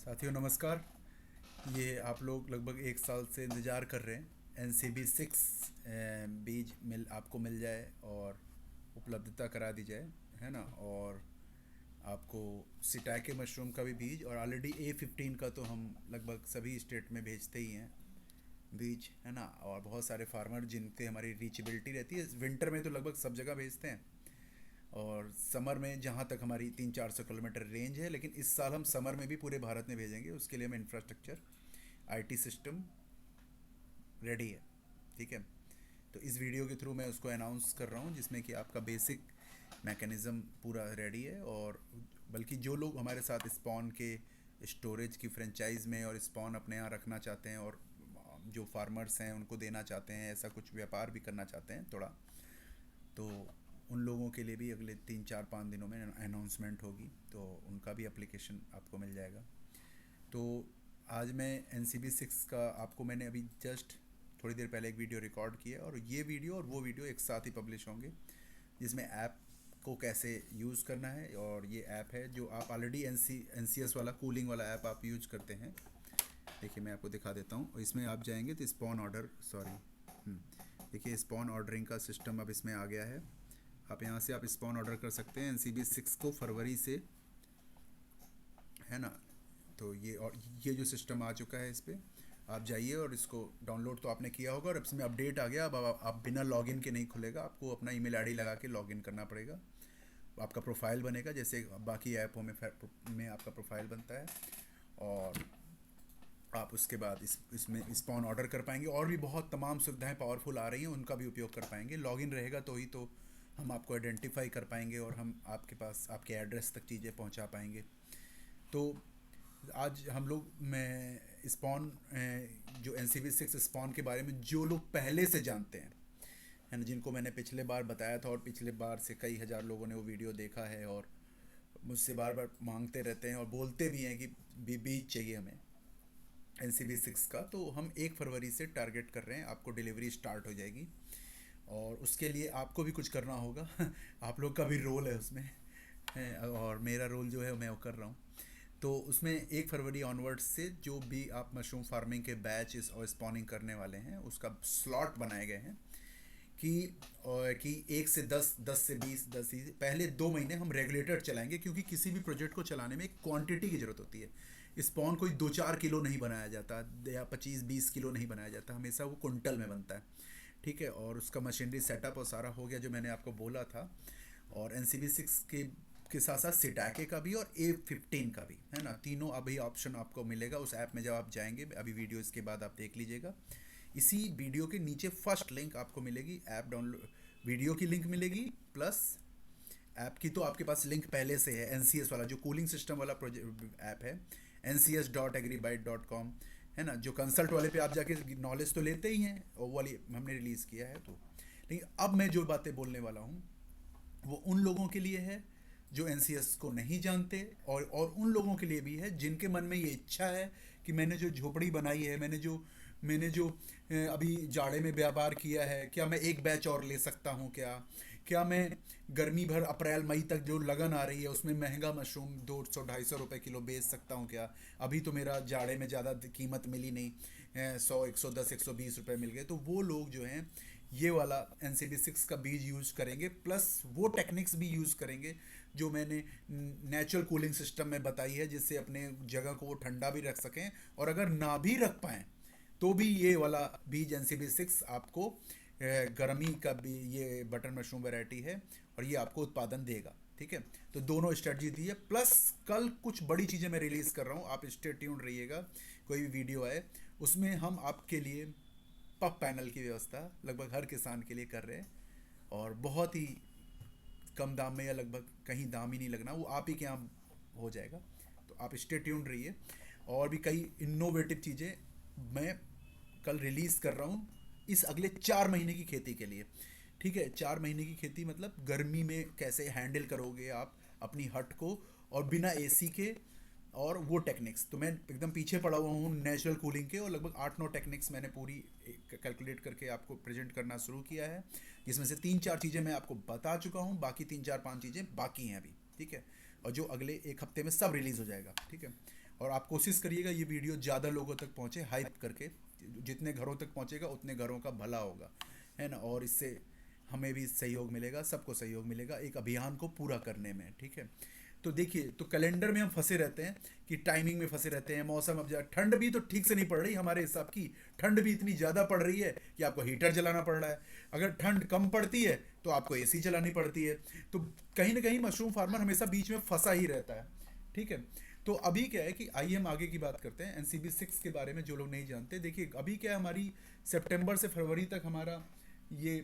साथियों नमस्कार। ये आप लोग लगभग एक साल से इंतज़ार कर रहे हैं NCB 6 बीज आपको मिल जाए और उपलब्धता करा दी जाए, है ना। और आपको सिटाके मशरूम का भी बीज और ऑलरेडी A15 का तो हम लगभग सभी स्टेट में भेजते ही हैं बीज, है ना। और बहुत सारे फार्मर जिनसे हमारी रीचेबिलिटी रहती है, विंटर में तो लगभग सब जगह भेजते हैं और समर में जहाँ तक हमारी 300-400 किलोमीटर रेंज है। लेकिन इस साल हम समर में भी पूरे भारत में भेजेंगे, उसके लिए हम इंफ्रास्ट्रक्चर IT सिस्टम रेडी है, ठीक है। तो इस वीडियो के थ्रू मैं उसको अनाउंस कर रहा हूँ जिसमें कि आपका बेसिक मैकेनिज़्म पूरा रेडी है। और बल्कि जो लोग हमारे साथ स्पॉन के स्टोरेज की फ्रेंचाइज में और स्पॉन अपने यहाँ रखना चाहते हैं और जो फार्मर्स हैं उनको देना चाहते हैं, ऐसा कुछ व्यापार भी करना चाहते हैं थोड़ा, तो उन लोगों के लिए भी अगले 3-4-5 दिनों में अनाउंसमेंट होगी, तो उनका भी एप्लीकेशन आपको मिल जाएगा। तो आज मैं NCB 6 का आपको मैंने अभी जस्ट थोड़ी देर पहले एक वीडियो रिकॉर्ड किया और ये वीडियो और वो वीडियो एक साथ ही पब्लिश होंगे, जिसमें ऐप को कैसे यूज़ करना है। और ये ऐप है जो आप ऑलरेडी NCS वाला कूलिंग वाला ऐप आप यूज करते हैं। देखिए मैं आपको दिखा देता हूँ। इसमें आप जाएंगे तो स्पॉन ऑर्डर, सॉरी, देखिए स्पॉन ऑर्डरिंग का सिस्टम अब इसमें आ गया है। आप यहाँ से आप स्पॉन ऑर्डर कर सकते हैं NCB 6 को फरवरी से, है ना। तो ये जो सिस्टम आ चुका है, इस पर आप जाइए और इसको डाउनलोड तो आपने किया होगा और इसमें अपडेट आ गया। अब आप बिना लॉगिन के नहीं खुलेगा, आपको अपना ईमेल आईडी लगा के लॉगिन करना पड़ेगा। आपका प्रोफाइल बनेगा जैसे बाकी ऐपों में आपका प्रोफाइल बनता है। और आप उसके बाद इसमें स्पॉन ऑर्डर कर पाएंगे और भी बहुत तमाम सुविधाएं पावरफुल आ रही हैं, उनका भी उपयोग कर पाएंगे। लॉगिन रहेगा तो ही तो हम आपको आइडेंटिफाई कर पाएंगे और हम आपके पास आपके एड्रेस तक चीज़ें पहुंचा पाएंगे। तो आज हम लोग मैं स्पॉन जो NCB 6 स्पॉन के बारे में जो लोग पहले से जानते हैं, है ना, जिनको मैंने पिछले बार बताया था और पिछले बार से कई हज़ार लोगों ने वो वीडियो देखा है और मुझसे बार बार मांगते रहते हैं और बोलते भी हैं कि बीज चाहिए हमें NCB 6 का, तो हम 1 फरवरी से टारगेट कर रहे हैं, आपको डिलीवरी स्टार्ट हो जाएगी। और उसके लिए आपको भी कुछ करना होगा आप लोग का भी रोल है उसमें, है, और मेरा रोल जो है मैं वो कर रहा हूँ। तो उसमें 1 फरवरी ऑनवर्ड्स से जो भी आप मशरूम फार्मिंग के बैच और स्पॉनिंग करने वाले हैं उसका स्लॉट बनाए गए हैं कि 1 से 10, 10 से 20, 10 से पहले 2 महीने हम रेगुलेटर चलाएंगे, क्योंकि किसी भी प्रोजेक्ट को चलाने में एक क्वांटिटी की ज़रूरत होती है। स्पॉन कोई 2-4 किलो नहीं बनाया जाता या 25-20 किलो नहीं बनाया जाता, हमेशा वो कुंटल में बनता है, ठीक है। और उसका मशीनरी सेटअप और सारा हो गया जो मैंने आपको बोला था। और NCB 6 के साथ साथ सिटाके का भी और A15 का भी, है ना। तीनों अभी ऑप्शन आपको मिलेगा उस ऐप में जब आप जाएंगे। अभी वीडियो इसके बाद आप देख लीजिएगा। इसी वीडियो के नीचे फर्स्ट लिंक आपको मिलेगी, ऐप डाउनलोड वीडियो की लिंक मिलेगी, प्लस ऐप की तो आपके पास लिंक पहले से है। NCS वाला जो कूलिंग सिस्टम वाला प्रोजेक्ट ऐप है, ncs.agribyte.com, है ना। जो कंसल्ट वाले पे आप जाके नॉलेज तो लेते ही हैं, वो वाली हमने रिलीज़ किया है। तो लेकिन अब मैं जो बातें बोलने वाला हूँ वो उन लोगों के लिए है जो NCS को नहीं जानते, और उन लोगों के लिए भी है जिनके मन में ये इच्छा है कि मैंने जो झोपड़ी बनाई है, मैंने जो अभी जाड़े में व्यापार किया है, क्या मैं एक बैच और ले सकता हूँ क्या, क्या मैं गर्मी भर अप्रैल मई तक जो लगन आ रही है उसमें महंगा मशरूम 200-250 रुपये किलो बेच सकता हूँ क्या। अभी तो मेरा जाड़े में ज़्यादा कीमत मिली नहीं, 100, 110, 120 रुपये मिल गए। तो वो लोग जो हैं ये वाला NCB 6 का बीज यूज़ करेंगे, प्लस वो टेक्निक्स भी यूज़ करेंगे जो मैंने नेचुरल कूलिंग सिस्टम में बताई है, जिससे अपने जगह को वो ठंडा भी रख सकें, और अगर ना भी रख पाएँ तो भी ये वाला बीज NCB 6 आपको गर्मी का भी ये बटन मशरूम वैरायटी है और ये आपको उत्पादन देगा, ठीक है। तो दोनों स्ट्रेटजी दी है, प्लस कल कुछ बड़ी चीज़ें मैं रिलीज़ कर रहा हूँ, आप स्टे ट्यून्ड रहिएगा। कोई भी वीडियो आए उसमें हम आपके लिए पप पैनल की व्यवस्था लगभग हर किसान के लिए कर रहे हैं, और बहुत ही कम दाम में, या लगभग कहीं दाम ही नहीं लगना, वो आप ही के यहाँ हो जाएगा। तो आप स्टे ट्यून्ड रहिए। और भी कई इनोवेटिव चीज़ें मैं कल रिलीज़ कर रहा हूँ इस अगले 4 महीने की खेती के लिए, ठीक है। 4 महीने की खेती मतलब गर्मी में कैसे हैंडल करोगे आप अपनी हट को, और बिना AC के, और वो टेक्निक्स तो मैं एकदम पीछे पड़ा हुआ हूँ नेचुरल कूलिंग के, और लगभग 8-9 टेक्निक्स मैंने पूरी कैलकुलेट करके आपको प्रेजेंट करना शुरू किया है, जिसमें से 3-4 चीज़ें मैं आपको बता चुका हूँ, बाकी 3-4-5 चीज़ें बाकी हैं अभी, ठीक है। और जो अगले 1 हफ्ते में सब रिलीज़ हो जाएगा, ठीक है। और आप कोशिश करिएगा ये वीडियो ज़्यादा लोगों तक पहुँचे, हाइप करके। जितने घरों तक पहुँचेगा उतने घरों का भला होगा, है ना। और इससे हमें भी सहयोग मिलेगा, सबको सहयोग मिलेगा एक अभियान को पूरा करने में, ठीक है। तो देखिए, तो कैलेंडर में हम फंसे रहते हैं कि टाइमिंग में फंसे रहते हैं। मौसम अब ठंड भी तो ठीक से नहीं पड़ रही हमारे हिसाब की, ठंड भी इतनी ज़्यादा पड़ रही है कि आपको हीटर जलाना पड़ रहा है। अगर ठंड कम पड़ती है तो आपको एसी चलानी पड़ती है। तो कहीं ना कहीं मशरूम फार्मर हमेशा बीच में फंसा ही रहता है, ठीक है। तो अभी क्या है कि आइए हम आगे की बात करते हैं एनसीबी 6 के बारे में, जो लोग नहीं जानते। देखिए अभी क्या है, हमारी सितंबर से फरवरी तक हमारा ये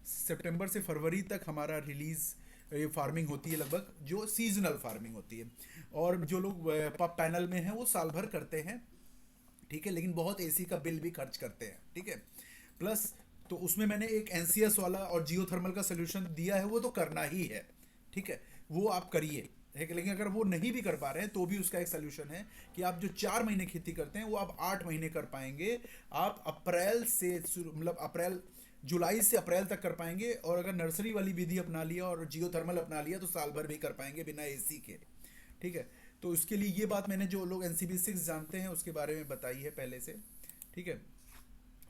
सितंबर से फरवरी तक हमारा रिलीज़ ये फार्मिंग होती है लगभग, जो सीजनल फार्मिंग होती है। और जो लोग पैनल में हैं वो साल भर करते हैं, ठीक है, लेकिन बहुत एसी का बिल भी खर्च करते हैं, ठीक है। प्लस तो उसमें मैंने एक एनसीएस वाला और जियोथर्मल का सोल्यूशन दिया है, वो तो करना ही है, ठीक है, वो आप करिए, ठीक है। लेकिन अगर वो नहीं भी कर पा रहे हैं तो भी उसका एक सोल्यूशन है कि आप जो 4 महीने खेती करते हैं वो आप 8 महीने कर पाएंगे। आप अप्रैल से मतलब अप्रैल जुलाई से अप्रैल तक कर पाएंगे। और अगर नर्सरी वाली विधि अपना लिया और जियोथर्मल अपना लिया तो साल भर भी कर पाएंगे बिना एसी के, ठीक है। तो उसके लिए ये बात मैंने, जो लोग एनसीबी 6 जानते हैं उसके बारे में बताई है पहले से, ठीक है।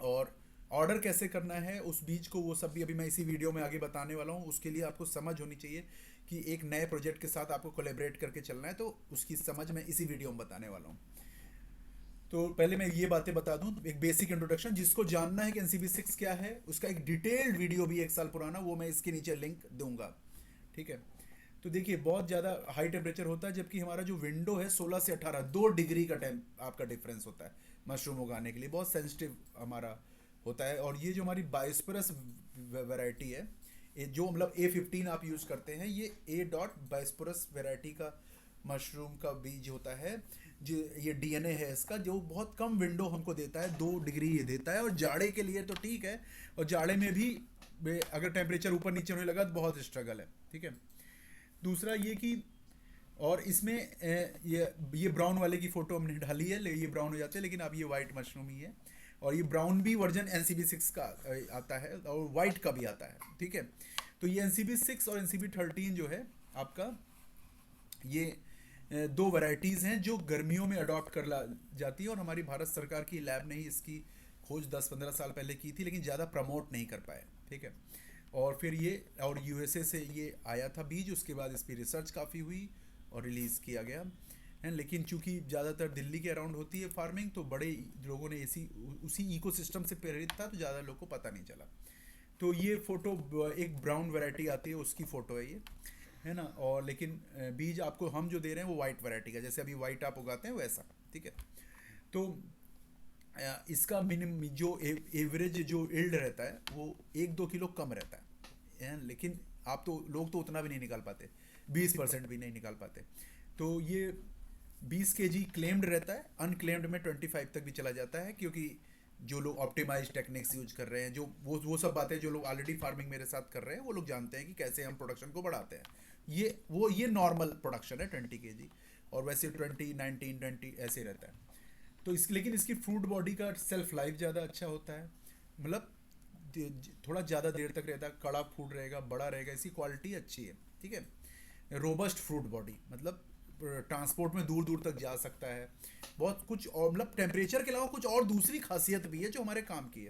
और ऑर्डर कैसे करना है उस बीज को, वो सब भी अभी मैं इसी वीडियो में आगे बताने वाला हूँ। उसके लिए आपको समझ होनी चाहिए कि एक नए प्रोजेक्ट के साथ आपको कोलैबोरेट करके चलना है, तो उसकी समझ मैं इसी वीडियो में बताने वाला हूँ। तो पहले मैं ये बातें बता दूं, एक बेसिक इंट्रोडक्शन। जिसको जानना है कि एनसीबी 6 क्या है, उसका एक डिटेल्ड वीडियो भी 1 साल पुराना, वो मैं इसके नीचे लिंक दूंगा, ठीक है। तो देखिए बहुत ज़्यादा हाई टेम्परेचर होता है, जबकि हमारा जो विंडो है 16 से 18 2 डिग्री का टाइम आपका डिफरेंस होता है मशरूम उगाने के लिए। बहुत सेंसिटिव हमारा होता है। और ये जो हमारी बायोस्पोरस वैरायटी है, ये जो मतलब A15 आप यूज़ करते हैं, ये A.बायोस्पोरस वैरायटी का मशरूम का बीज होता है। जो ये डीएनए है इसका, जो बहुत कम विंडो हमको देता है, 2 डिग्री ये देता है। और जाड़े के लिए तो ठीक है, और जाड़े में भी अगर टेम्परेचर ऊपर नीचे होने लगा तो बहुत स्ट्रगल है, ठीक है। दूसरा ये कि, और इसमें ये ब्राउन वाले की फ़ोटो हमने डाली है, ये ब्राउन हो जाते हैं, लेकिन अब ये वाइट मशरूम ही है। और ये ब्राउन भी वर्जन एनसीबी 6 का आता है, और वाइट का भी आता है, ठीक है। तो ये एनसीबी 6 और एनसीबी 13 जो है आपका, ये दो वैरायटीज़ हैं जो गर्मियों में अडॉप्ट कर ला जाती है। और हमारी भारत सरकार की लैब ने ही इसकी खोज 10-15 साल पहले की थी, लेकिन ज़्यादा प्रमोट नहीं कर पाए, ठीक है। और फिर ये, और यूएसए से ये आया था बीज, उसके बाद इस पर रिसर्च काफ़ी हुई और रिलीज़ किया गया है। लेकिन चूंकि ज़्यादातर दिल्ली के अराउंड होती है फार्मिंग, तो बड़े लोगों ने उसी इकोसिस्टम से प्रेरित था, तो ज़्यादा लोग को पता नहीं चला। तो ये फ़ोटो एक ब्राउन वैरायटी आती है उसकी फ़ोटो है ये, है ना। और लेकिन बीज आपको हम जो दे रहे हैं वो वाइट वैरायटी का, जैसे अभी वाइट आप उगाते हैं वैसा, ठीक है। तो इसका मिनिमम जो एवरेज जो इल्ड रहता है वो 1-2 किलो कम रहता है, लेकिन आप तो लोग तो उतना भी नहीं निकाल पाते, 20% भी नहीं निकाल पाते। तो ये 20 kg क्लेम्ड रहता है, अनक्लेम्ड में 25 तक भी चला जाता है, क्योंकि जो लोग ऑप्टिमाइज टेक्निक्स यूज कर रहे हैं, जो वो सब बातें जो लोग ऑलरेडी फार्मिंग मेरे साथ कर रहे हैं, वो लोग जानते हैं कि कैसे हम प्रोडक्शन को बढ़ाते हैं। ये नॉर्मल प्रोडक्शन है 20 kg, और वैसे 20, 19, 20 ऐसे रहता है। तो लेकिन इसकी फ्रूट बॉडी का सेल्फ लाइफ ज़्यादा अच्छा होता है, मतलब थोड़ा ज़्यादा देर तक रहता है, कड़ा फूड रहेगा, बड़ा रहेगा, इसकी क्वालिटी अच्छी है, ठीक है। रोबस्ट फ्रूट बॉडी, मतलब ट्रांसपोर्ट में दूर दूर तक जा सकता है। बहुत कुछ और, मतलब टेम्परेचर के अलावा कुछ और दूसरी खासियत भी है जो हमारे काम की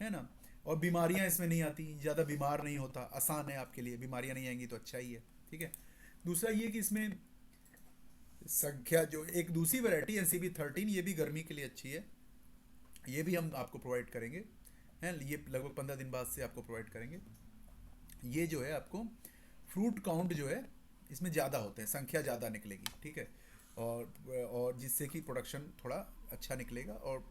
है ना। और बीमारियां इसमें नहीं आती, ज़्यादा बीमार नहीं होता, आसान है आपके लिए, बीमारियां नहीं आएंगी तो अच्छा ही है, ठीक है। दूसरा ये कि इसमें संख्या, जो एक दूसरी वैरायटी एनसीबी 13, ये भी गर्मी के लिए अच्छी है, ये भी हम आपको प्रोवाइड करेंगे, हैं। ये लगभग 15 दिन बाद से आपको प्रोवाइड करेंगे। ये जो है आपको फ्रूट काउंट जो है इसमें ज़्यादा होते हैं, संख्या ज़्यादा निकलेगी, ठीक है। और जिससे कि प्रोडक्शन थोड़ा अच्छा निकलेगा। और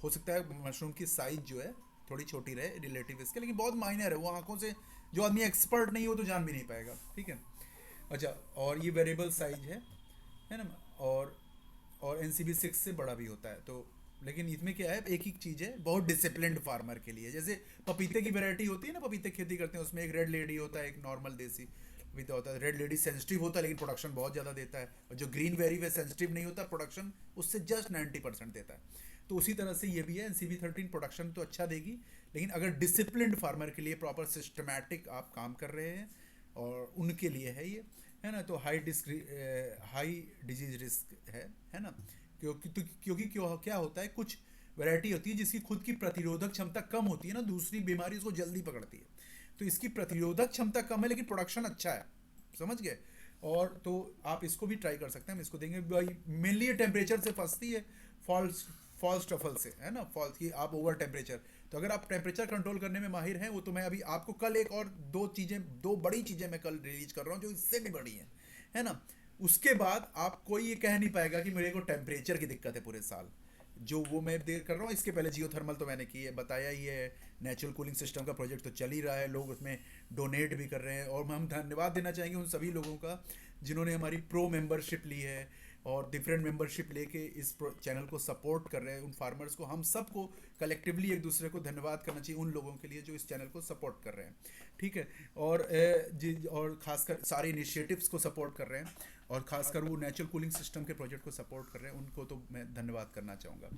हो सकता है मशरूम की साइज जो है थोड़ी छोटी रहे रिलेटिव इसके, लेकिन बहुत माइनर है, वो आंखों से जो आदमी एक्सपर्ट नहीं हो तो जान भी नहीं पाएगा, ठीक है। अच्छा, और ये वेरिएबल साइज है ना। और एनसीबी 6 से बड़ा भी होता है। तो लेकिन इसमें क्या है, एक ही चीज़ है, बहुत डिसिप्लिन्ड फार्मर के लिए। जैसे पपीते की वैरायटी होती है ना, पपीते खेती करते हैं, उसमें एक रेड लेडी होता है, एक नॉर्मल देसी पपीता होता है। रेड लेडी सेंसिटिव होता है लेकिन प्रोडक्शन बहुत ज़्यादा देता है, और जो ग्रीन वेरी वे सेंसिटिव नहीं होता, प्रोडक्शन उससे जस्ट 90% देता है। तो उसी तरह से ये भी है, एनसीबी 13 प्रोडक्शन तो अच्छा देगी, लेकिन अगर डिसिप्लिन्ड फार्मर के लिए, प्रॉपर सिस्टमैटिक आप काम कर रहे हैं, और उनके लिए है ये, है ना, तो हाई डिजीज रिस्क है ना, क्योंकि क्या होता है, कुछ वैरायटी होती है जिसकी खुद की प्रतिरोधक क्षमता कम होती है ना, दूसरी बीमारी उसको जल्दी पकड़ती है। तो इसकी प्रतिरोधक क्षमता कम है लेकिन प्रोडक्शन अच्छा है, समझ गए। और तो आप इसको भी ट्राई कर सकते हैं, हम इसको देंगे भाई। मेनली ये टेम्परेचर से फंसती है, फॉल्स फॉल्स ट्रफल से, है ना, फॉल्स की आप ओवर टेम्परेचर। तो अगर आप टेम्परेचर कंट्रोल करने में माहिर हैं, वो तो मैं अभी आपको कल एक और दो बड़ी चीज़ें मैं कल रिलीज कर रहा हूँ जो इससे भी बड़ी हैं, है ना। उसके बाद आप कोई ये कह नहीं पाएगा कि मेरे को टेम्परेचर की दिक्कत है पूरे साल। जो वो मैं देर कर रहा हूँ, इसके पहले जियो थर्मल तो मैंने की है, बताया ही है। नेचुरल कूलिंग सिस्टम का प्रोजेक्ट तो चल ही रहा है, लोग उसमें डोनेट भी कर रहे हैं, और हम धन्यवाद देना चाहेंगे उन सभी लोगों का जिन्होंने हमारी प्रो मेंबरशिप ली है और डिफरेंट मेंबरशिप लेके इस चैनल को सपोर्ट कर रहे हैं। उन फार्मर्स को, हम सबको कलेक्टिवली एक दूसरे को धन्यवाद करना चाहिए उन लोगों के लिए जो इस चैनल को सपोर्ट कर रहे हैं, ठीक है। और खासकर सारे इनिशिएटिव्स को सपोर्ट कर रहे हैं, और खासकर वो नेचुरल कूलिंग सिस्टम के प्रोजेक्ट को सपोर्ट कर रहे हैं, उनको तो मैं धन्यवाद करना चाहूँगा।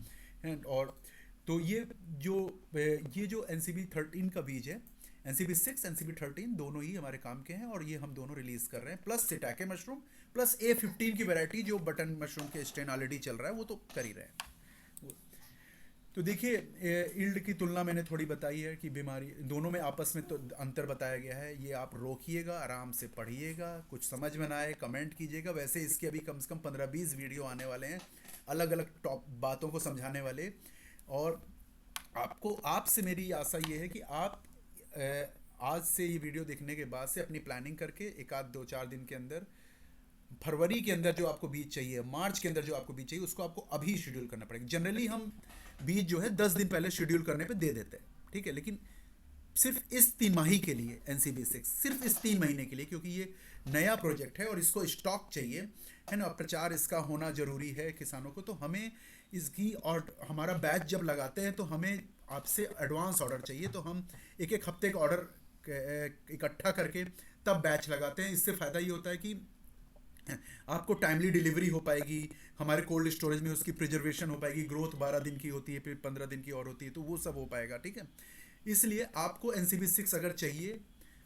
एंड और तो ये जो NCB13 का बीज है, NCB6 NCB13 दोनों ही हमारे काम के हैं, और ये हम दोनों रिलीज कर रहे हैं, प्लस सिटाके मशरूम प्लस A15 की वैरायटी जो बटन मशरूम के स्ट्रेन ऑलरेडी चल रहा है, वो तो कर ही रहे हैं। तो देखिए, ईल्ड की तुलना मैंने थोड़ी बताई है कि बीमारी दोनों में आपस में तो अंतर बताया गया है। ये आप रोकिएगा, आराम से पढ़िएगा, कुछ समझ में ना आए कमेंट कीजिएगा। वैसे इसके अभी कम से कम 15-20 वीडियो आने वाले हैं, अलग अलग टॉप बातों को समझाने वाले। और आपसे मेरी आशा ये है कि आप आज से ये वीडियो देखने के बाद से अपनी प्लानिंग करके एक आध 2-4 दिन के अंदर, फरवरी के अंदर जो आपको बीज चाहिए, मार्च के अंदर जो आपको बीज चाहिए, उसको आपको अभी शेड्यूल करना पड़ेगा। जनरली हम बीज जो है 10 दिन पहले शेड्यूल करने पे दे देते हैं, ठीक है, लेकिन सिर्फ इस 3 माही के लिए NCB6, सिर्फ इस 3 महीने के लिए, क्योंकि ये नया प्रोजेक्ट है और इसको स्टॉक चाहिए, है ना, प्रचार इसका होना ज़रूरी है किसानों को। तो हमें इसकी, और हमारा बैच जब लगाते हैं तो हमें आपसे एडवांस ऑर्डर चाहिए, तो हम एक एक हफ्ते का ऑर्डर इकट्ठा करके तब बैच लगाते हैं। इससे फ़ायदा ये होता है कि आपको टाइमली डिलीवरी हो पाएगी, हमारे कोल्ड स्टोरेज में उसकी प्रिजर्वेशन हो पाएगी, ग्रोथ 12 दिन की होती है, फिर 15 दिन की और होती है, तो वो सब हो पाएगा, ठीक है। इसलिए आपको NCB6 अगर चाहिए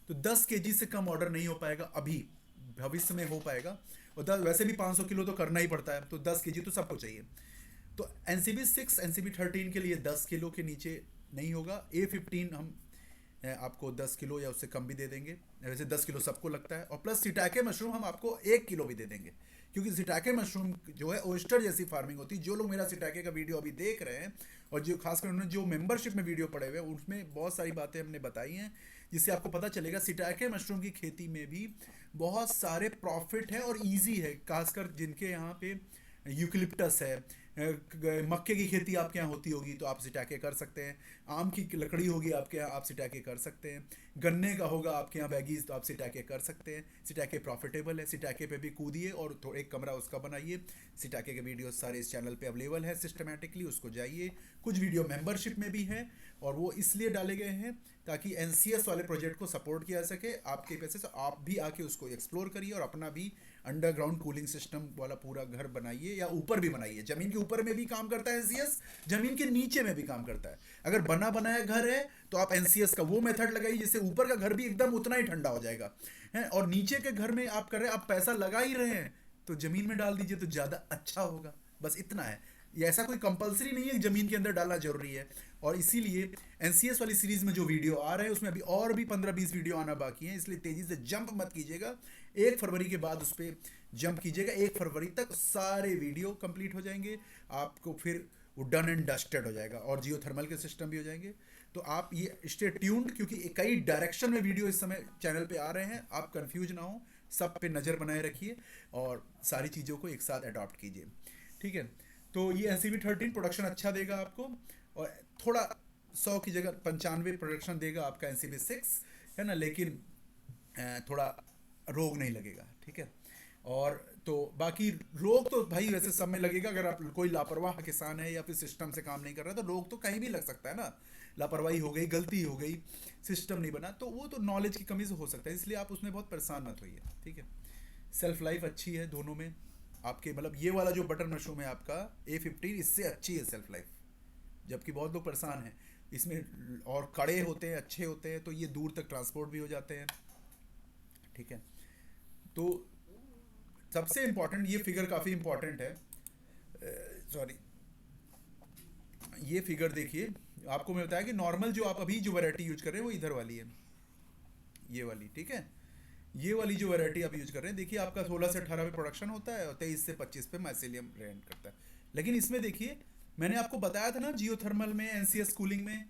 तो 10 kg से कम ऑर्डर नहीं हो पाएगा अभी, भविष्य में हो पाएगा। और वैसे भी 500 किलो तो करना ही पड़ता है, तो 10 kg तो सबको चाहिए। तो NCB6 NCB13 के लिए 10 किलो के नीचे नहीं होगा। A15 हम आपको 10 किलो या उससे कम भी दे देंगे, वैसे 10 किलो सबको लगता है। और प्लस सिटाके मशरूम हम आपको 1 किलो भी दे देंगे, क्योंकि सिटाके मशरूम जो है ओस्टर जैसी फार्मिंग होती है। जो लोग मेरा सिटाके का वीडियो अभी देख रहे हैं, और जो खासकर उन्होंने जो मेंबरशिप में वीडियो पड़े हुए हैं, उसमें बहुत सारी बातें हमने बताई हैं, जिससे आपको पता चलेगा सिटाके मशरूम की खेती में भी बहुत सारे प्रॉफिट है और ईजी है। खासकर जिनके यहाँ पे यूकलिप्टस है, मक्के की खेती आपके यहाँ होती होगी तो आप सिटाके कर सकते हैं, आम की लकड़ी होगी आपके यहाँ, आप सिटाके कर सकते हैं, गन्ने का होगा आपके यहाँ बैगीज, तो आप सिटाके कर सकते हैं। सिटाके प्रॉफिटेबल है, सिटाके पे भी कूदिए और थोड़ा एक कमरा उसका बनाइए। सिटाके के वीडियो सारे इस चैनल पे अवेलेबल है सिस्टमेटिकली, उसको जाइए। कुछ वीडियो मेंबरशिप में भी हैं, और वो इसलिए डाले गए हैं ताकि NCS वाले प्रोजेक्ट को सपोर्ट किया जा सके आपके पैसे से। आप भी आके उसको एक्सप्लोर करिए और अपना भी अंडरग्राउंड कूलिंग सिस्टम वाला पूरा घर बनाइए, या ऊपर भी बनाइए। ज़मीन के ऊपर में भी काम करता है NCS, ज़मीन के नीचे में भी काम करता है। अगर बना बनाया घर है तो आप NCS का वो मेथड लगाइए जिससे ऊपर का घर भी एकदम उतना ही ठंडा हो जाएगा, है। और नीचे के घर में आप कर रहे हैं, आप पैसा लगा ही रहे हैं, तो ज़मीन में डाल दीजिए तो ज़्यादा अच्छा होगा। बस इतना है, ये ऐसा कोई कंपलसरी नहीं है कि ज़मीन के अंदर डालना जरूरी है। और इसीलिए NCS वाली सीरीज़ में जो वीडियो आ रहे हैं उसमें अभी और भी 15-20 वीडियो आना बाकी हैं, इसलिए तेज़ी से जंप मत कीजिएगा। 1 फरवरी के बाद उस पर जंप कीजिएगा। 1 फरवरी तक सारे वीडियो कंप्लीट हो जाएंगे, आपको फिर वो डन एंड डस्टेड हो जाएगा, और जियो थर्मल के सिस्टम भी हो जाएंगे। तो आप ये स्टे ट्यून्ड, क्योंकि कई डायरेक्शन में वीडियो इस समय चैनल पे आ रहे हैं, आप कंफ्यूज ना हो, सब पे नज़र बनाए रखिए और सारी चीज़ों को एक साथ अडॉप्ट कीजिए, ठीक है। तो ये NCB13 प्रोडक्शन अच्छा देगा आपको, और थोड़ा 100 की जगह 95 प्रोडक्शन देगा आपका NCB6, है ना, लेकिन थोड़ा रोग नहीं लगेगा, ठीक है। और तो बाकी रोग तो भाई वैसे सब में लगेगा, अगर आप कोई लापरवाह किसान है या फिर सिस्टम से काम नहीं कर रहा, तो रोग तो कहीं भी लग सकता है ना। लापरवाही हो गई, गलती हो गई, सिस्टम नहीं बना, तो वो तो नॉलेज की कमी से हो सकता है, इसलिए आप उसमें बहुत परेशान मत होइए, ठीक है। सेल्फ लाइफ अच्छी है दोनों में आपके, मतलब ये वाला जो बटर मशरूम है आपका A15, इससे अच्छी है सेल्फ लाइफ, जबकि बहुत लोग परेशान हैं इसमें, और कड़े होते हैं, अच्छे होते हैं, तो ये दूर तक ट्रांसपोर्ट भी हो जाते हैं, ठीक है। तो सबसे इम्पोर्टेंट ये फिगर काफ़ी इम्पोर्टेंट है, सॉरी, ये फिगर देखिए। आपको मैं बताया कि नॉर्मल जो आप अभी जो वैरायटी यूज कर रहे हैं वो इधर वाली है, ये वाली, ठीक है। ये वाली जो वैरायटी आप यूज कर रहे हैं, देखिए आपका 16 से 18 पे प्रोडक्शन होता है और 23 से 25 पे माइसेलियम रेंट करता है। लेकिन इसमें देखिए, मैंने आपको बताया था ना जियोथर्मल में, एनसीएस कूलिंग में,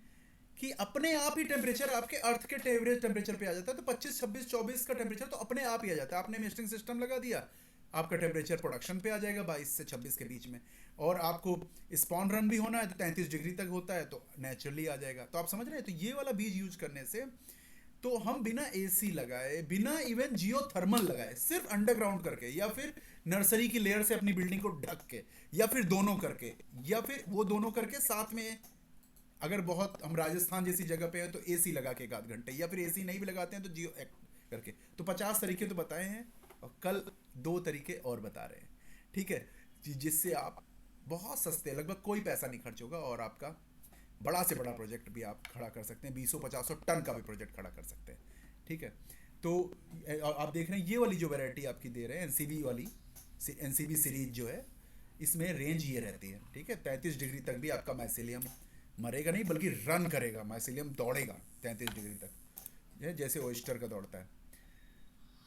कि अपने आप ही टेम्परेचर आपके अर्थ के एवरेज टेम्परेचर पे आ जाता है। तो 25 26 24 का टेम्परेचर तो अपने आप ही आ जाता है। आपने मिस्टिंग सिस्टम लगा दिया, आपका टेम्परेचर प्रोडक्शन पे आ जाएगा 22 से 26 के बीच में। और आपको स्पॉन रन भी होना है तो 33 डिग्री तक होता है, तो नेचुरली आ जाएगा। तो आप समझ रहे हैं, तो ये वाला बीज यूज करने से तो हम बिना एसी लगाए, बिना इवन जियो थर्मल लगाए, सिर्फ अंडरग्राउंड करके, या फिर नर्सरी की लेयर से अपनी बिल्डिंग को ढक के, या फिर दोनों करके, या फिर वो दोनों करके साथ में, अगर बहुत हम राजस्थान जैसी जगह पे हैं तो एसी लगा के 1 आध घंटे, या फिर एसी नहीं भी लगाते हैं तो जियो एक्ट करके। तो 50 तरीके तो बताए हैं, और कल 2 तरीके और बता रहे हैं, ठीक है, जिससे आप बहुत सस्ते, लगभग कोई पैसा नहीं खर्च होगा, और आपका बड़ा से बड़ा प्रोजेक्ट भी आप खड़ा कर सकते हैं, 20-50 टन का भी प्रोजेक्ट खड़ा कर सकते हैं, ठीक है। तो आप देख रहे हैं ये वाली जो वैरायटी आपकी दे रहे हैं, एनसीबी वाली, एनसीबी सीरीज जो है, इसमें रेंज ये रहती है, ठीक है। 33 डिग्री तक भी आपका माइसेलियम मरेगा नहीं, बल्कि रन करेगा, माइसेलियम दौड़ेगा 33 डिग्री तक, जैसे ओइस्टर का दौड़ता है।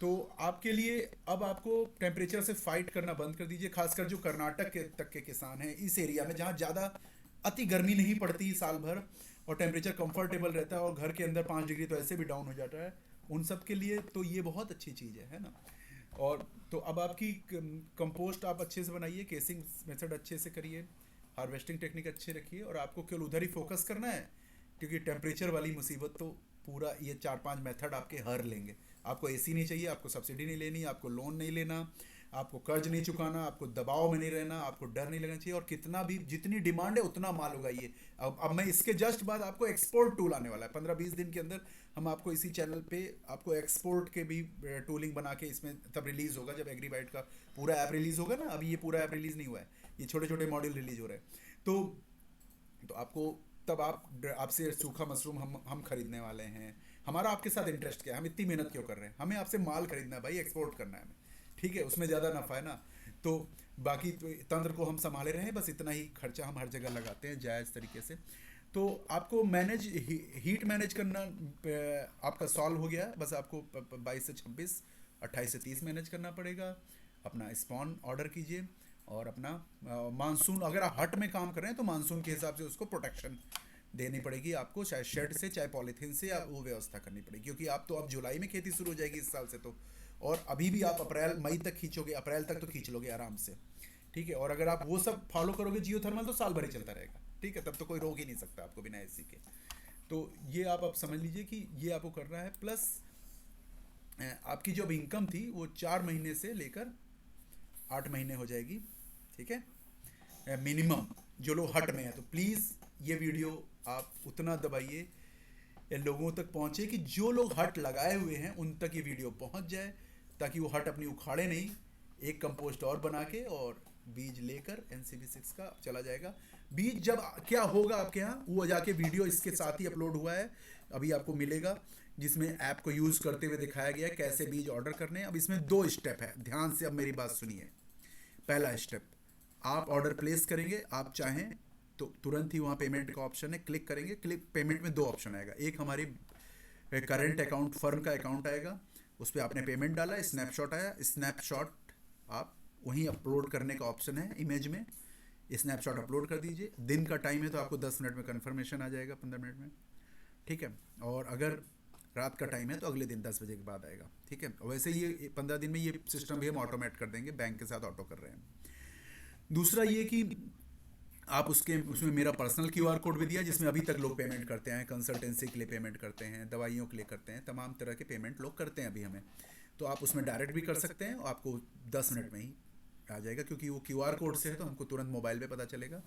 तो आपके लिए अब आपको टेम्परेचर से फाइट करना बंद कर दीजिए, खासकर जो कर्नाटक के तक के किसान हैं, इस एरिया में जहाँ ज़्यादा अति गर्मी नहीं पड़ती साल भर, और टेम्परेचर कंफर्टेबल रहता है, और घर के अंदर 5 डिग्री तो ऐसे भी डाउन हो जाता है, उन सब के लिए तो ये बहुत अच्छी चीज़ है ना। और तो अब आपकी कंपोस्ट आप अच्छे से बनाइए, केसिंग मेथड अच्छे से करिए, हार्वेस्टिंग टेक्निक अच्छे रखिए, और आपको केवल उधर ही फोकस करना है, क्योंकि टेम्परेचर वाली मुसीबत तो पूरा ये 4-5 मेथड आपके हर लेंगे। आपको एसी नहीं चाहिए, आपको सब्सिडी नहीं लेनी, आपको लोन नहीं लेना, आपको कर्ज नहीं चुकाना, आपको दबाव में नहीं रहना, आपको डर नहीं लगना चाहिए, और कितना भी जितनी डिमांड है उतना माल उगाइए। अब मैं इसके जस्ट बाद आपको एक्सपोर्ट टूल आने वाला है, 15-20 दिन के अंदर हम आपको इसी चैनल पे आपको एक्सपोर्ट के भी टूलिंग बना के इसमें तब रिलीज़ होगा, जब एग्रीबाइट का पूरा ऐप रिलीज़ होगा ना। अभी ये पूरा ऐप रिलीज़ नहीं हुआ है, ये छोटे छोटे मॉड्यूल रिलीज़ हो रहे हैं। तो आपको तब आपसे सूखा मशरूम हम खरीदने वाले हैं। हमारा आपके साथ इंटरेस्ट क्या है, हम इतनी मेहनत क्यों कर रहे हैं, हमें आपसे माल खरीदना है भाई, एक्सपोर्ट करना है हमें, ठीक है, उसमें ज़्यादा नफ़ा है ना। तो बाकी तो तंत्र को हम संभाले रहे हैं, बस इतना ही खर्चा हम हर जगह लगाते हैं जायज़ तरीके से। तो आपको हीट मैनेज करना आपका सॉल्व हो गया, बस आपको 22 से 26, 28 से 30 मैनेज करना पड़ेगा। अपना स्पॉन ऑर्डर कीजिए, और अपना मानसून, अगर आप हट में काम कर रहे हैं तो मानसून के हिसाब से उसको प्रोटेक्शन देनी पड़ेगी आपको, चाहे शेड से चाहे पॉलीथीन से, आप वो व्यवस्था करनी पड़ेगी, क्योंकि आप तो अब जुलाई में खेती शुरू हो जाएगी इस साल से, तो और अभी भी आप अप्रैल मई तक खींचोगे, अप्रैल तक तो खींच लोगे आराम से, ठीक है। और अगर आप वो सब फॉलो करोगे जियो थर्मल, तो साल भर ही चलता रहेगा, ठीक है, तब तो कोई रोक ही नहीं सकता आपको बिना एसी के। तो ये आप अब समझ लीजिए कि ये आपको करना है। प्लस आपकी जो अब इनकम थी वो 4 महीने से लेकर 8 महीने हो जाएगी, ठीक है, मिनिमम, जो लोग हट में हैं। तो प्लीज़ ये वीडियो आप उतना दबाइए, लोगों तक पहुँचे कि जो लोग हट लगाए हुए हैं उन तक ये वीडियो पहुँच जाए, ताकि वो हट अपनी उखाड़े नहीं, एक कंपोस्ट और बना के और बीज लेकर NCB6 का चला जाएगा। बीज जब क्या होगा आपके यहाँ, वो जाके वीडियो इसके साथ ही अपलोड हुआ है, अभी आपको मिलेगा, जिसमें ऐप को यूज़ करते हुए दिखाया गया है कैसे बीज ऑर्डर करने हैं। अब इसमें 2 स्टेप है, ध्यान से अब मेरी बात सुनिए। पहला स्टेप, आप ऑर्डर प्लेस करेंगे, आप चाहें तो तुरंत ही वहाँ पेमेंट का ऑप्शन है, क्लिक करेंगे, क्लिक पेमेंट में 2 ऑप्शन आएगा, एक हमारी करंट अकाउंट, फर्म का अकाउंट आएगा, उस पर आपने पेमेंट डाला, स्नैपशॉट आया, स्नैपशॉट आप वहीं अपलोड करने का ऑप्शन है, इमेज में स्नैपशॉट अपलोड कर दीजिए। दिन का टाइम है तो आपको 10 मिनट में कन्फर्मेशन आ जाएगा, 15 मिनट में, ठीक है। और अगर रात का टाइम है तो अगले दिन 10 बजे के बाद आएगा, ठीक है। वैसे ये 15 दिन में ये सिस्टम भी हम ऑटोमेट कर देंगे, बैंक के साथ ऑटो कर रहे हैं। दूसरा ये कि आप उसमें मेरा पर्सनल QR कोड भी दिया, जिसमें अभी तक लोग पेमेंट करते हैं, कंसल्टेंसी के लिए पेमेंट करते हैं, दवाइयों के लिए करते हैं, तमाम तरह के पेमेंट लोग करते हैं अभी हमें। तो आप उसमें डायरेक्ट भी कर सकते हैं, और आपको 10 मिनट में ही आ जाएगा, क्योंकि वो QR कोड से है तो हमको तुरंत मोबाइल पे पता चलेगा।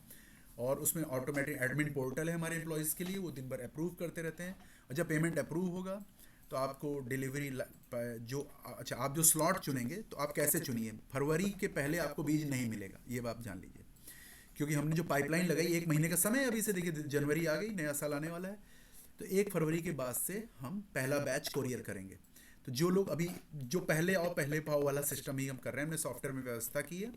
और उसमें ऑटोमेटिक एडमिन पोर्टल है हमारे एम्प्लॉयज़ के लिए, वो दिन भर अप्रूव करते रहते हैं, और जब पेमेंट अप्रूव होगा तो आपको डिलीवरी जो, अच्छा, आप जो स्लॉट चुनेंगे तो आप कैसे चुनिए, फरवरी के पहले आपको बीज नहीं मिलेगा, ये बात जान लीजिए, क्योंकि हमने जो पाइपलाइन लगाई, 1 महीने का समय अभी से, देखिए जनवरी आ गई, नया साल आने वाला है, तो 1 फरवरी के बाद से हम पहला बैच कोरियर करेंगे। तो जो लोग अभी जो पहले आओ पहले पाओ वाला सिस्टम ही हम कर रहे हैं, हमने सॉफ्टवेयर में व्यवस्था की है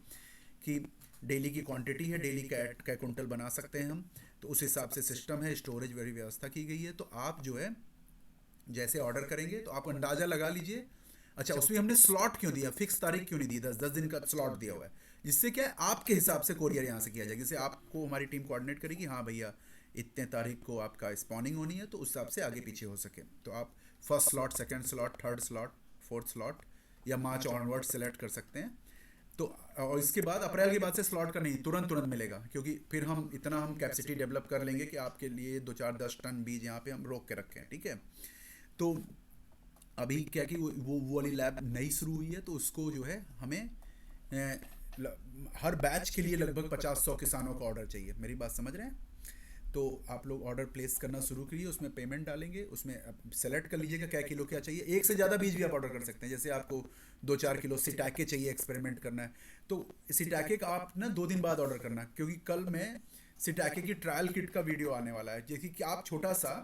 कि डेली की क्वांटिटी है, डेली का कुंटल बना सकते हैं हम, तो उस हिसाब से सिस्टम है, स्टोरेज वेरी व्यवस्था की गई है। तो आप जो है जैसे ऑर्डर करेंगे तो आप अंदाज़ा लगा लीजिए। अच्छा, उसमें हमने स्लॉट क्यों दिया, फिक्स तारीख क्यों नहीं दी, 10-10 दिन का स्लॉट दिया हुआ है, जिससे क्या है आपके हिसाब से कोरियर यहाँ से किया जाएगा। जैसे आपको हमारी टीम कोऑर्डिनेट करेगी, हाँ भैया इतने तारीख को आपका स्पॉनिंग होनी है, तो उस हिसाब से आगे पीछे हो सके तो आप first slot, second slot, third slot, fourth slot या मार्च ऑनवर्ड सेलेक्ट कर सकते हैं। तो और इसके बाद अप्रैल के बाद से स्लॉट का नहीं, तुरंत तुरंत मिलेगा, क्योंकि फिर हम इतना हम कैपेसिटी डेवलप कर लेंगे कि आपके लिए 2-4-10 टन बीज यहाँ पे हम रोक के रखें, ठीक है। तो अभी क्या कि वो वाली लैब नई शुरू हुई है, तो उसको जो है हमें हर बैच के लिए लगभग 50-100 किसानों का ऑर्डर चाहिए, मेरी बात समझ रहे हैं। तो आप लोग ऑर्डर प्लेस करना शुरू करिए, उसमें पेमेंट डालेंगे, उसमें सेलेक्ट कर लीजिएगा क्या किलो क्या चाहिए। एक से ज़्यादा बीज भी आप ऑर्डर कर सकते हैं, जैसे आपको 2-4 किलो सिटाके चाहिए, एक्सपेरिमेंट करना है तो सिटाके का आप ना 2 दिन बाद ऑर्डर करना, क्योंकि कल मैं सिटाके की ट्रायल किट का वीडियो आने वाला है, जैसे कि आप छोटा सा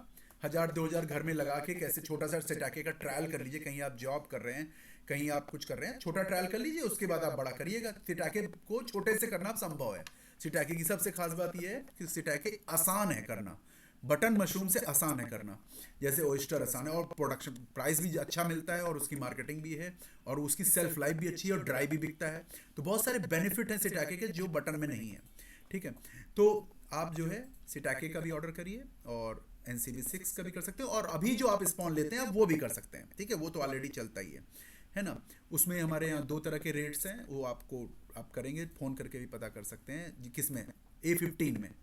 1000-2000 घर में लगा के कैसे छोटा सा सिटाके का ट्रायल कर लीजिए। कहीं आप जॉब कर रहे हैं, कहीं आप कुछ कर रहे हैं, छोटा ट्रायल कर लीजिए, उसके बाद आप बड़ा करिएगा। सिटाके को छोटे से करना संभव है। सिटाके की सबसे खास बात यह है कि सिटाके आसान है करना, बटन मशरूम से आसान है करना, जैसे ओइस्टर आसान है, और प्रोडक्शन प्राइस भी अच्छा मिलता है, और उसकी मार्केटिंग भी है, और उसकी सेल्फ लाइफ भी अच्छी है, और ड्राई भी बिकता है। तो बहुत सारे बेनिफिट हैं सिटाके के जो बटन में नहीं है, ठीक है। तो आप जो है सिटाके का भी ऑर्डर करिए, और NCB6 का भी कर सकते हो, और अभी जो आप स्पॉन लेते हैं आप वो भी कर सकते हैं, ठीक है, वो तो ऑलरेडी चलता ही है ना। उसमें हमारे यहाँ 2 तरह के रेट्स हैं, वो आपको आप करेंगे फ़ोन करके भी पता कर सकते हैं किस में, A15 में।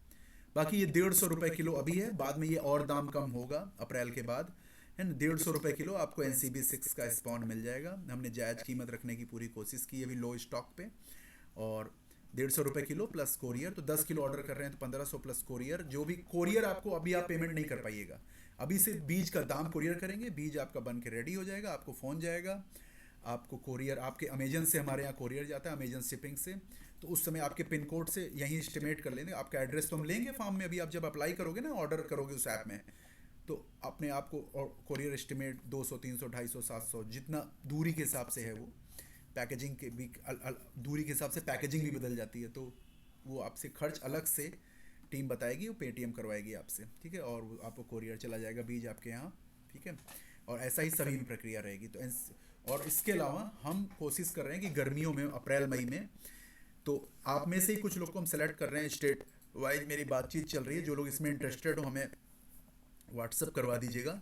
बाकी ये 150 रुपये किलो अभी है, बाद में ये और दाम कम होगा अप्रैल के बाद, है ना। 150 रुपये किलो आपको NCB6 का स्पॉन मिल जाएगा। हमने जायज़ कीमत रखने की पूरी कोशिश की अभी लो स्टॉक पे, और 150 रुपये किलो प्लस कोरियर, तो 10 किलो ऑर्डर कर रहे हैं तो 1500 प्लस कोरियर। जो भी कोरियर आपको अभी आप पेमेंट नहीं कर पाइएगा, अभी से बीज का दाम कोरियर करेंगे, बीज आपका बन के रेडी हो जाएगा, आपको फ़ोन जाएगा, आपको कोरियर आपके अमेजन से, हमारे यहाँ कोरियर जाता है अमेजन शिपिंग से, तो उस समय आपके पिन कोड से यहीं एस्टिमेट कर लेंगे। आपका एड्रेस तो हम लेंगे फॉर्म में, अभी आप जब अप्लाई करोगे ना, ऑर्डर करोगे उस ऐप में, तो अपने आप को कोरियर एस्टिमेट 200, 300, 250, 700 जितना दूरी के हिसाब से है, वो पैकेजिंग के भी दूरी के हिसाब से पैकेजिंग भी बदल जाती है, तो वो आपसे खर्च अलग से टीम बताएगी, वो पेटीएम करवाएगी आपसे, ठीक है, और वो आपको कोरियर चला जाएगा बीज आपके यहाँ, ठीक है। और ऐसा ही सभी में प्रक्रिया रहेगी। तो और इसके अलावा हम कोशिश कर रहे हैं कि गर्मियों में अप्रैल मई में, तो आप में से ही कुछ लोग को हम सेलेक्ट कर रहे हैं, स्टेट वाइज मेरी बातचीत चल रही है, जो लोग इसमें इंटरेस्टेड हो हमें व्हाट्सअप करवा दीजिएगा।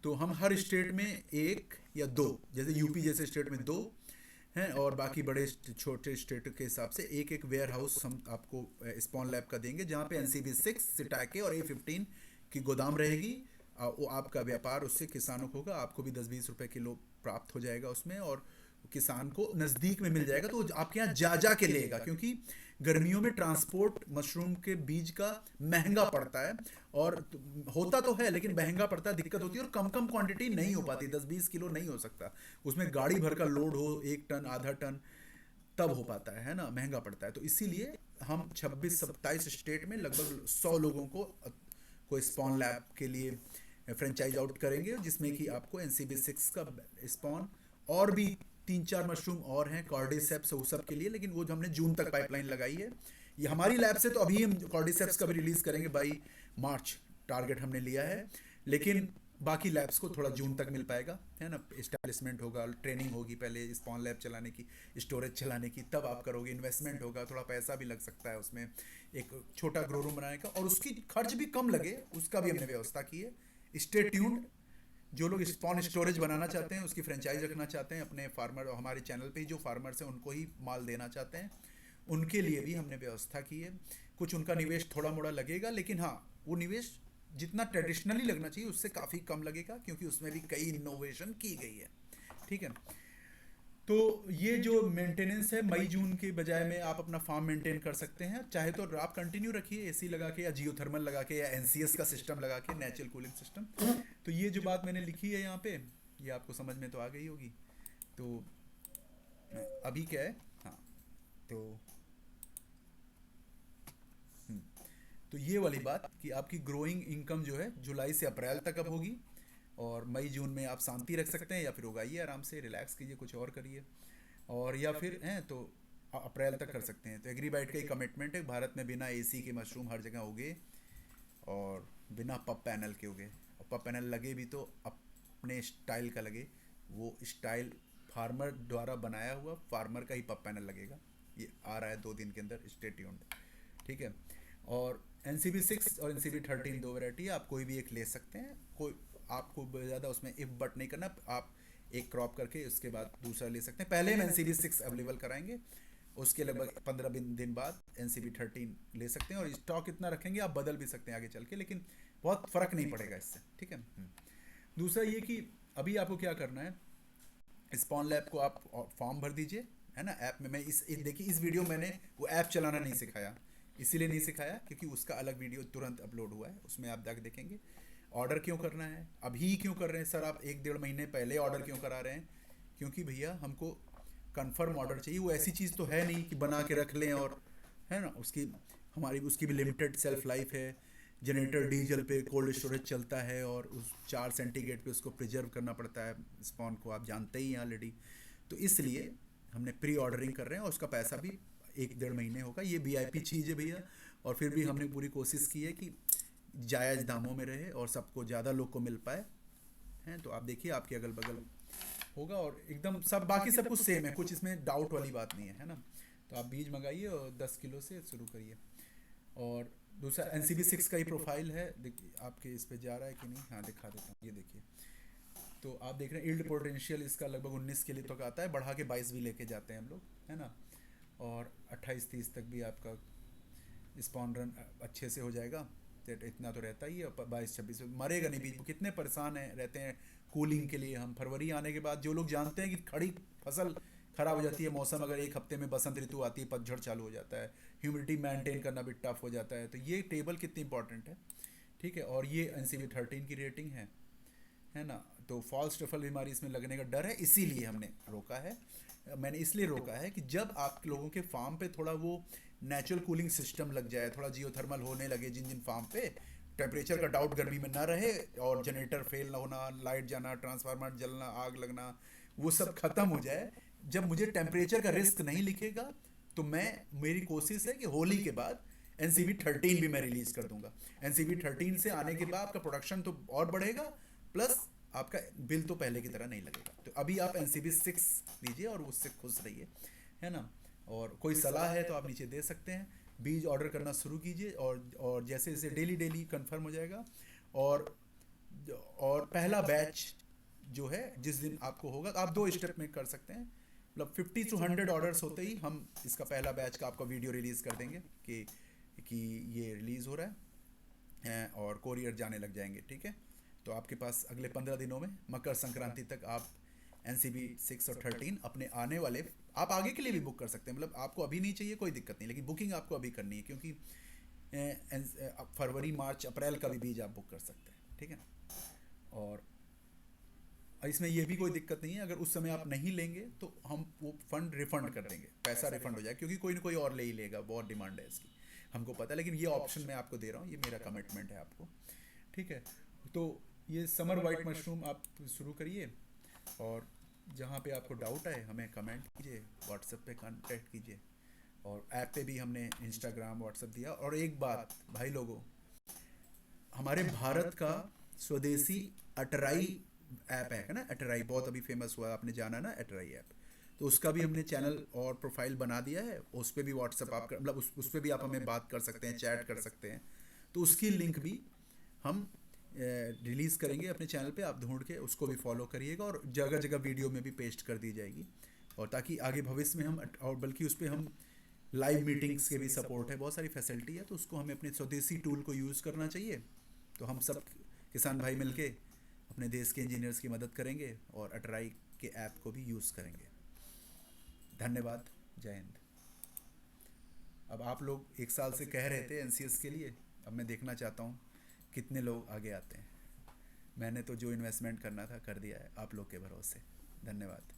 तो हम हर स्टेट में 1 या 2, जैसे यूपी जैसे स्टेट में 2 हैं, और बाकी बड़े छोटे स्टेट के हिसाब से एक वेयर हाउस हम आपको स्पॉन लैब का देंगे, जहाँ पे NCB6, सिटाके और A15 की गोदाम रहेगी। वो आपका व्यापार उससे किसानों को होगा, आपको भी 10-20 रुपये किलो प्राप्त हो जाएगा उसमें, और किसान को नज़दीक में मिल जाएगा, तो आपके यहाँ जा के लेगा, क्योंकि गर्मियों में ट्रांसपोर्ट मशरूम के बीज का महंगा पड़ता है, और होता तो है लेकिन महंगा पड़ता है, दिक्कत होती है, और कम कम क्वांटिटी नहीं हो पाती, 10-20 किलो नहीं हो सकता, उसमें गाड़ी भर का लोड हो, 1 टन आधा टन तब हो पाता है ना, महंगा पड़ता है। तो इसीलिए हम 26-27 स्टेट में लगभग 100 लोगों को स्पॉन लैब के लिए फ्रेंचाइज आउट करेंगे, जिसमें कि आपको NCB6 का स्पॉन, और भी 3-4 मशरूम और हैं, कॉर्डिसेप्स, वो सब के लिए, लेकिन वो जो हमने जून तक पाइपलाइन लगाई है, ये हमारी लैब से, तो अभी हम कॉर्डिसेप्स का भी रिलीज़ करेंगे बाई मार्च, टारगेट हमने लिया है, लेकिन बाकी लैब्स को थोड़ा जून तक मिल पाएगा, है ना। इस्टेब्लिशमेंट होगा, ट्रेनिंग होगी पहले स्पॉन लैब चलाने की, स्टोरेज चलाने की, तब आप करोगे, इन्वेस्टमेंट होगा, थोड़ा पैसा भी लग सकता है उसमें, एक छोटा ग्रो रूम बनाने का, और उसकी खर्च भी कम लगे, उसका भी हमने व्यवस्था की है। Stay tuned. जो लोग स्पॉन स्टोरेज बनाना चाहते हैं, उसकी फ्रेंचाइज रखना चाहते हैं, अपने फार्मर, हमारे चैनल पे जो फार्मर्स हैं उनको ही माल देना चाहते हैं, उनके लिए भी हमने व्यवस्था की है। कुछ उनका निवेश थोड़ा मोड़ा लगेगा, लेकिन हाँ, वो निवेश जितना ट्रेडिशनली लगना चाहिए उससे काफ़ी कम लगेगा, क्योंकि उसमें भी कई इनोवेशन की गई है, ठीक है। तो ये जो मेंटेनेंस है, मई जून के बजाय में आप अपना फार्म मेंटेन कर सकते हैं, चाहे तो आप कंटिन्यू रखिए AC लगा के, या जियोथर्मल लगा के, या NCS का सिस्टम लगा के, नेचुरल कूलिंग सिस्टम। तो ये जो बात मैंने लिखी है यहाँ पे, ये आपको समझ में तो आ गई होगी। तो अभी क्या है, हाँ, तो तो ये वाली बात कि आपकी ग्रोइंग इनकम जो है जुलाई से अप्रैल तक अब होगी, और मई जून में आप शांति रख सकते हैं, या फिर उगाइए आराम से, रिलैक्स कीजिए, कुछ और करिए। और या फिर हैं तो अप्रैल तक कर सकते हैं। तो एग्रीबाइट का ही कमिटमेंट है, भारत में बिना एसी के मशरूम हर जगह उगे और बिना पब पैनल के उगे। और पब पैनल लगे भी तो अपने स्टाइल का लगे, वो स्टाइल फार्मर द्वारा बनाया हुआ फार्मर का ही पब पैनल लगेगा। ये आ रहा है 2 दिन के अंदर, स्टे ट्यून्ड। ठीक है। और NCB 6 और NCB 13 दो वैरायटी है, आप कोई भी एक ले सकते हैं। कोई आपको ज़्यादा उसमें इफ बट नहीं करना, आप एक क्रॉप करके उसके बाद दूसरा ले सकते हैं। पहले हम NCB 6 अवेलेबल कराएंगे, उसके लगभग 15 दिन बाद NCB 13 ले सकते हैं। और स्टॉक इतना रखेंगे, आप बदल भी सकते हैं आगे चल के, लेकिन बहुत फ़र्क नहीं पड़ेगा इससे। ठीक है। दूसरा ये कि अभी आपको क्या करना है, स्पॉन लैब को आप फॉर्म भर दीजिए, है ना। ऐप में मैं देखिए इस वीडियो मैंने वो ऐप चलाना नहीं सिखाया, इसीलिए नहीं सिखाया क्योंकि उसका अलग वीडियो तुरंत अपलोड हुआ है, उसमें आप जाकर देखेंगे। ऑर्डर क्यों करना है, अभी क्यों कर रहे हैं सर आप, 1-1.5 महीने पहले ऑर्डर क्यों करा रहे हैं? क्योंकि भैया हमको कंफर्म ऑर्डर चाहिए। वो ऐसी चीज़ तो है नहीं कि बना के रख लें और, है ना, उसकी भी लिमिटेड सेल्फ लाइफ है। जनरेटर डीजल पे कोल्ड स्टोरेज चलता है और उस 4 सेंटीग्रेड पे उसको प्रिजर्व करना पड़ता है स्पॉन को, आप जानते ही हैं ऑलरेडी। तो इसलिए हमने प्री ऑर्डरिंग कर रहे हैं और उसका पैसा भी 1-1.5 महीने होगा। ये VIP चीज़ है भैया। और फिर भी हमने पूरी कोशिश की है कि जायज़ दामों में रहे और सबको ज़्यादा लोग को मिल पाए, हैं। तो आप देखिए आपके अगल बगल होगा और एकदम सब बाकी सब कुछ सेम है, कुछ इसमें डाउट वाली बात नहीं है ना। तो आप बीज मंगाइए और 10 किलो से शुरू करिए। और दूसरा NCB 6 का ही प्रोफाइल है, देखिए आपके इस पे जा रहा है कि नहीं, हाँ दिखा देता हूँ, ये देखिए। तो आप देख रहे हैं यील्ड पोटेंशियल इसका लगभग 19 किलो तक आता है, बढ़ा के 22 भी लेके जाते हैं हम लोग, है ना। और 28-30 तक भी आपका स्पॉन रन अच्छे से हो जाएगा। तो इतना तो रहता ही है। 22-26 मरेगा नहीं बीज, कितने परेशान हैं रहते हैं कूलिंग के लिए हम। फरवरी आने के बाद जो लोग जानते हैं कि खड़ी फसल खराब हो जाती है, मौसम अगर एक हफ्ते में बसंत ऋतु आती है, पतझड़ चालू हो जाता है, ह्यूमिडिटी मेंटेन करना भी टफ हो जाता है। तो ये टेबल कितनी इंपॉर्टेंट है। ठीक है। और ये NCB 13 की रेटिंग है ना। तो फॉल्स ट्रफल बीमारी इसमें लगने का डर है, इसीलिए हमने रोका है। मैंने इसलिए रोका है कि जब आप लोगों के फार्म पे थोड़ा वो नेचुरल कूलिंग सिस्टम लग जाए, थोड़ा जियोथर्मल होने लगे, जिन जिन फार्म पे टेम्परेचर का डाउट गर्मी में ना रहे और जनरेटर फेल ना होना, लाइट जाना, ट्रांसफार्मर जलना, आग लगना, वो सब खत्म हो जाए, जब मुझे टेम्परेचर का रिस्क नहीं लिखेगा, तो मेरी कोशिश है कि होली के बाद NCB 13 भी मैं रिलीज कर दूंगा। NCB 13 से आने के बाद आपका प्रोडक्शन तो और बढ़ेगा, प्लस आपका बिल तो पहले की तरह नहीं लगेगा। तो अभी आप NCB 6 लीजिए और उससे खुश रहिए, है ना। और कोई सलाह है तो आप नीचे दे सकते हैं। बीज ऑर्डर करना शुरू कीजिए और जैसे जैसे डेली डेली कंफर्म हो जाएगा। और और पहला बैच जो है जिस दिन आपको होगा, आप 2 स्टेप में कर सकते हैं। मतलब 50 to 100 ऑर्डर्स होते ही हम इसका पहला बैच का आपका वीडियो रिलीज़ कर देंगे कि ये रिलीज़ हो रहा है, और कोरियर जाने लग जाएंगे। ठीक है। तो आपके पास अगले 15 दिनों में मकर संक्रांति तक आप NCB 6 और 13 अपने आने वाले, आप आगे के लिए भी बुक कर सकते हैं। मतलब आपको अभी नहीं चाहिए कोई दिक्कत नहीं, लेकिन बुकिंग आपको अभी करनी है, क्योंकि फरवरी मार्च अप्रैल का भी बीज आप बुक कर सकते हैं। ठीक है। और इसमें यह भी कोई दिक्कत नहीं है, अगर उस समय आप नहीं लेंगे तो हम वो फंड रिफंड कर देंगे, पैसा रिफंड हो जाए, क्योंकि कोई ना कोई और ले ही लेगा, बहुत डिमांड है इसकी, हमको पता है। लेकिन ये ऑप्शन मैं आपको दे रहा हूँ, ये मेरा कमिटमेंट है आपको। ठीक है। तो ये समर वाइट मशरूम आप शुरू करिए, और जहाँ पे आपको डाउट आए हमें कमेंट कीजिए, व्हाट्सएप पे कांटेक्ट कीजिए, और ऐप पे भी हमने इंस्टाग्राम व्हाट्सएप दिया। और एक बात भाई लोगों, हमारे भारत का स्वदेशी अटराई ऐप है ना, अटराई बहुत अभी फेमस हुआ, आपने जाना ना अटराई ऐप, तो उसका भी हमने चैनल और प्रोफाइल बना दिया है। उस पर भी व्हाट्सएप आप मतलब उस पर भी आप हमें बात कर सकते हैं, चैट कर सकते हैं। तो उसकी लिंक भी हम रिलीज़ करेंगे अपने चैनल पे, आप ढूंढ के उसको भी फॉलो करिएगा, और जगह जगह वीडियो में भी पेस्ट कर दी जाएगी। और ताकि आगे भविष्य में हम, और बल्कि उस पर हम लाइव मीटिंग्स के भी सपोर्ट है, बहुत सारी फैसिलिटी है, तो उसको हमें अपने स्वदेशी टूल को यूज़ करना चाहिए। तो हम सब किसान भाई मिलके अपने देश के इंजीनियर्स की मदद करेंगे और अटराई के ऐप को भी यूज़ करेंगे। धन्यवाद। जय हिंद। अब आप लोग 1 साल से कह रहे थे NCS के लिए, अब मैं देखना चाहता हूँ कितने लोग आगे आते हैं। मैंने तो जो इन्वेस्टमेंट करना था कर दिया है आप लोग के भरोसे। धन्यवाद।